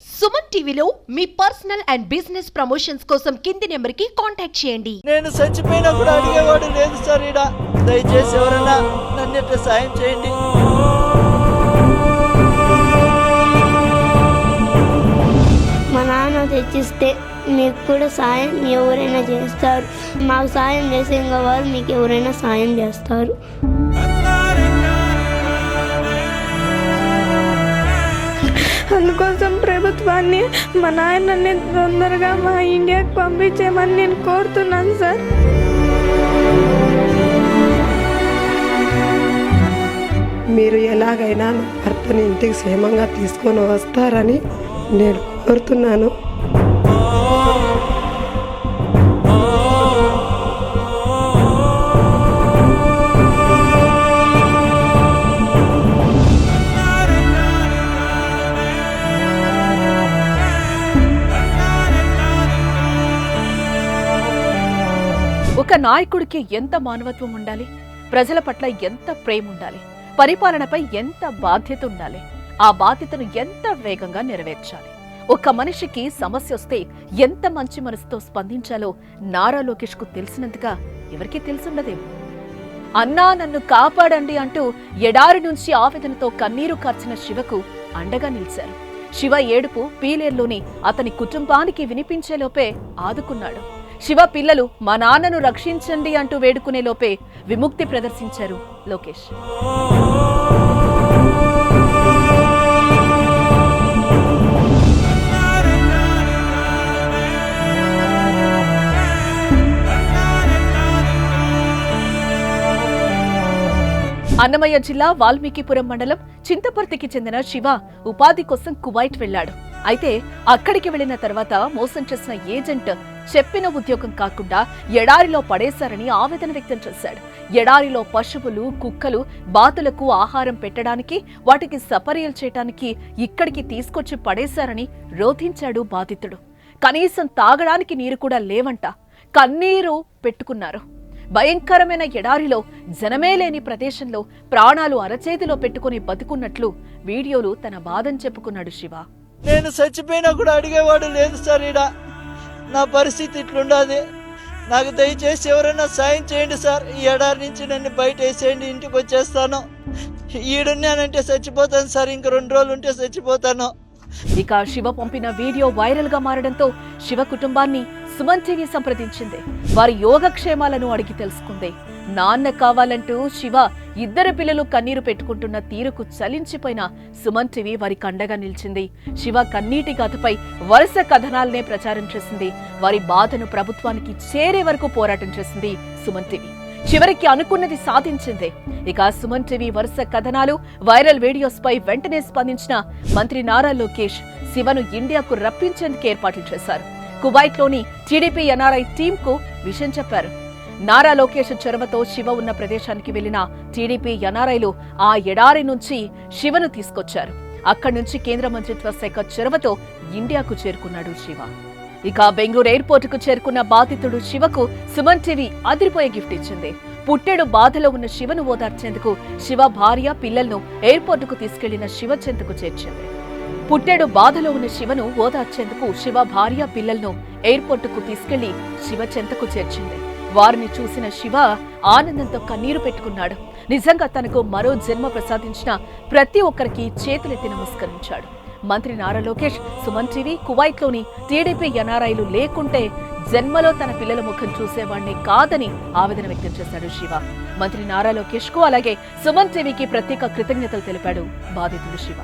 సుమన్ టీవీలో మీ personal and business promotions కోసం కింది నెంబర్కి కాంటాక్ట్ చేయండి. నేను చచ్చిపోయినా కూడా అడిగేవాడు లేదు సార్. ఈడ దయచేసి ఎవరన్నా నన్ను ఇట్లా సాయం చేయండి. మా నాన్న తెచ్చిస్తే మీకు కూడా సాయం ఎవరైనా చేస్తారు. మాకు సాయం చేసే ఇంకా వారు మీకు ఎవరైనా సాయం చేస్తారు. అందుకోసం ప్రభుత్వాన్ని మా నాయనని తొందరగా మా ఇండియాకి పంపించేయమని నేను కోరుతున్నాను సార్. మీరు ఎలాగైనా నా భర్తని ఇంటికి క్షేమంగా తీసుకొని వస్తారని నేను కోరుతున్నాను. ఒక నాయకుడికి ఎంత మానవత్వం ఉండాలి, ప్రజల పట్ల ఎంత ప్రేమ ఉండాలి, పరిపాలనపై ఎంత బాధ్యత ఉండాలి, ఆ బాధ్యతను ఎంత వేగంగా నెరవేర్చాలి. ఒక మనిషికి సమస్య వస్తే ఎంత మంచి మనసుతో స్పందించాలో నారా లోకేష్ కు తెలిసినంతగా ఎవరికీ తెలిసుండదేమో. అన్నా నన్ను కాపాడండి అంటూ ఎడారి నుంచి ఆవేదనతో కన్నీరు కార్చిన శివకు అండగా నిలిచారు. శివ ఏడుపు పీలేర్లోని అతని కుటుంబానికి వినిపించేలోపే ఆదుకున్నాడు. శివ పిల్లలు మా నాన్నను రక్షించండి అంటూ వేడుకునే లోపే విముక్తి ప్రదర్శించారు లోకేష్. అన్నమయ్య జిల్లా వాల్మీకిపురం మండలం చింతపర్తికి చెందిన శివ ఉపాధి కోసం కువైట్ వెళ్లాడు. అయితే అక్కడికి వెళ్లిన తర్వాత మోసం చేసిన ఏజెంట్ చెప్పిన ఉద్యోగం కాకుండా ఎడారిలో పడేశారని ఆవేదన వ్యక్తం చేశాడు. ఎడారిలో పశువులు, కుక్కలు, బాతులకు ఆహారం పెట్టడానికి, వాటికి సపర్యలు చేయడానికి ఇక్కడికి తీసుకొచ్చి పడేశారని రోధించాడు బాధితుడు. కనీసం తాగడానికి నీరు కూడా లేవంట. కన్నీరు పెట్టుకున్నారు. భయంకరమైన ఎడారిలో జనమే లేని ప్రదేశంలో ప్రాణాలు అరచేతిలో పెట్టుకుని బతుకున్నట్లు వీడియోలు తన బాధను చెప్పుకున్నాడు శివ. నేను చచ్చిపోయినా కూడా అడిగేవాడు లేదు సార్. ఈడ నా పరిస్థితి ఇట్లుండదు. నాకు దయచేసి ఎవరైనా సాయం చేయండి సార్. ఈ ఎడారి నుంచి నన్ను బయట వేసేయండి, ఇంటికి వచ్చేస్తాను. ఈడున్నానంటే చచ్చిపోతాను సార్. ఇంక 2 రోజులు ఉంటే చచ్చిపోతాను. ఇక శివ పంపిన వీడియో వైరల్ గా మారడంతో శివ కుటుంబాన్ని సుమన్ టీవీ సంప్రదించింది. వారి యోగక్షేమాలను అడిగి తెలుసుకుంది. నాన్న కావాలంటూ శివ 2 పిల్లలు కన్నీరు పెట్టుకుంటున్న తీరుకు చలించిపోయిన సుమన్ టీవీ వారికి అండగా నిలిచింది. శివ కన్నీటి గాథపై వరుస కథనాలనే ప్రచారం చేసింది. వారి బాధను ప్రభుత్వానికి చేరే వరకు పోరాటం చేసింది సుమన్ టీవీ. చివరికి అనుకున్నది సాధించింది. ఇక సుమన్ టీవీ వరుస కథనాలు, వైరల్ వీడియోస్ పై వెంటనే స్పందించిన మంత్రి నారా లోకేష్ శివను ఇండియాకు రప్పించేందుకు ఏర్పాట్లు చేశారు. కువైట్ లోని టీడీపీ ఎన్ఆర్ఐ టీమ్ కు విషయం చెప్పారు. నారా లోకేష్ చొరవతో శివ ఉన్న ప్రదేశానికి వెళ్లిన టీడీపీ ఎన్ఆర్ఐలు ఆ ఎడారి నుంచి శివను తీసుకొచ్చారు. అక్కడి నుంచి కేంద్ర మంత్రిత్వ శాఖ చొరవతో ఇండియాకు చేరుకున్నాడు శివ. ఇక బెంగళూరు ఎయిర్పోర్ట్ కు చేరుకున్న బాధితుడు శివకు సుమన్ టీవీ అదిరిపోయే గిఫ్ట్ ఇచ్చింది. పుట్టెడు బాధలో ఉన్న శివను ఓదార్చేందుకు శివ భార్య, పిల్లలను ఎయిర్పోర్టుకు తీసుకెళ్లిన శివ చెంతకు చేర్చింది. పుట్టెడు బాధలో ఉన్న శివను ఓదార్చేందుకు శివ భార్య, పిల్లలను ఎయిర్పోర్టుకు తీసుకెళ్లి శివ చెంతకు చేర్చింది. వారిని చూసిన శివ ఆనందంతో కన్నీరు పెట్టుకున్నాడు. నిజంగా తనకు మరో జన్మ ప్రసాదించిన ప్రతి ఒక్కరికి చేతులెత్తి నమస్కరించాడు. మంత్రి నారా లోకేష్ సుమన్ టీవీ కువైట్లోని టీడీపీ ఎన్ఆర్ఐలు లేకుంటే జన్మలో తన పిల్లల ముఖం చూసేవాడిని కాదని ఆవేదన వ్యక్తం చేశాడు శివ. మంత్రి నారా లోకేష్ కు అలాగే సుమన్ టీవీకి ప్రత్యేక కృతజ్ఞతలు తెలిపాడు బాధితుడు శివ.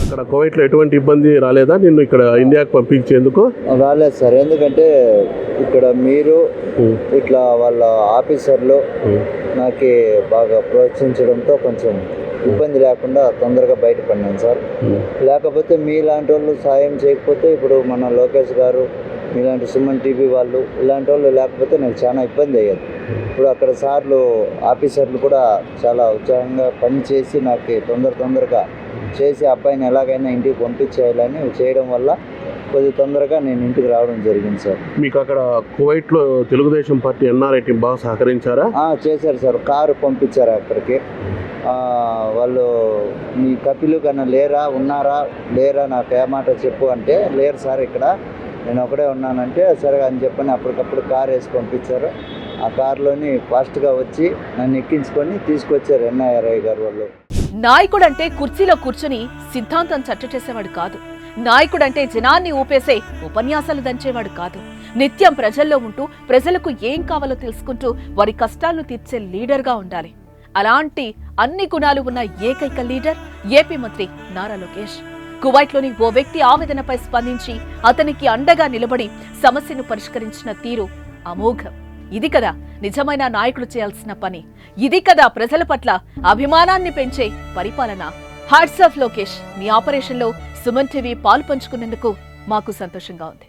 అక్కడ కువైట్లో ఎటువంటి ఇబ్బంది రాలేదా నిన్ను ఇక్కడ ఇండియాకి పంపించేందుకు? రాలేదు సార్. ఎందుకంటే ఇక్కడ మీరు ఇట్లా వాళ్ళ ఆఫీసర్లు నాకు బాగా ప్రోత్సహించడంతో కొంచెం ఇబ్బంది లేకుండా తొందరగా బయటపడినాను సార్. లేకపోతే మీలాంటి వాళ్ళు సాయం చేయకపోతే ఇప్పుడు మన లోకేష్ గారు, మీలాంటి సుమన్ టీవీ వాళ్ళు, ఇలాంటి వాళ్ళు లేకపోతే నాకు చాలా ఇబ్బంది అయ్యేది. ఇప్పుడు అక్కడ సార్లు ఆఫీసర్లు కూడా చాలా ఉత్సాహంగా పనిచేసి నాకు తొందరగా చేసి అబ్బాయిని ఎలాగైనా ఇంటికి పంపించేయాలని చేయడం వల్ల కొద్ది తొందరగా నేను ఇంటికి రావడం జరిగింది సార్. మీకు అక్కడ కువైట్లో తెలుగుదేశం పార్టీ ఎన్ఆర్ఐ టీం బాగా సహకరించారా? చేశారు సార్, కారు పంపించారు అక్కడికి. వాళ్ళు మీ కపిలు కన్నా ఉన్నారా లేరా నాకు ఏమాట చెప్పు అంటే, లేరు సార్ ఇక్కడ నేను ఒకడే ఉన్నానంటే, సరే అని చెప్పని అప్పటికప్పుడు కారు వేసి పంపించారు. ఆ కారులోని ఫాస్ట్గా వచ్చి నన్ను ఎక్కించుకొని తీసుకొచ్చారు ఎన్ఐఆర్ఐ గారు వాళ్ళు. నాయకుడంటే కుర్చీలో కూర్చుని సిద్ధాంతం చర్చ చేసేవాడు కాదు. నాయకుడంటే జనాన్ని ఊపేసే ఉపన్యాసాలు దంచేవాడు కాదు. నిత్యం ప్రజల్లో ఉంటూ ప్రజలకు ఏం కావాలో తెలుసుకుంటూ వారి కష్టాలను తీర్చే లీడర్గా ఉండాలి. అలాంటి అన్ని గుణాలు ఉన్న ఏకైక లీడర్ ఏపీ మంత్రి నారా లోకేష్. కువైట్లోని ఓ వ్యక్తి ఆవేదనపై స్పందించి అతనికి అండగా నిలబడి సమస్యను పరిష్కరించిన తీరు అమోఘం. ఇది కదా నిజమైన నాయకుడు చేయాల్సిన పని. ఇది కదా ప్రజల పట్ల అభిమానాన్ని పెంచే పరిపాలన. Hats off Lokesh. మీ ఆపరేషన్లో సుమన్ టీవీ పాలు పంచుకున్నందుకు మాకు సంతోషంగా ఉంది.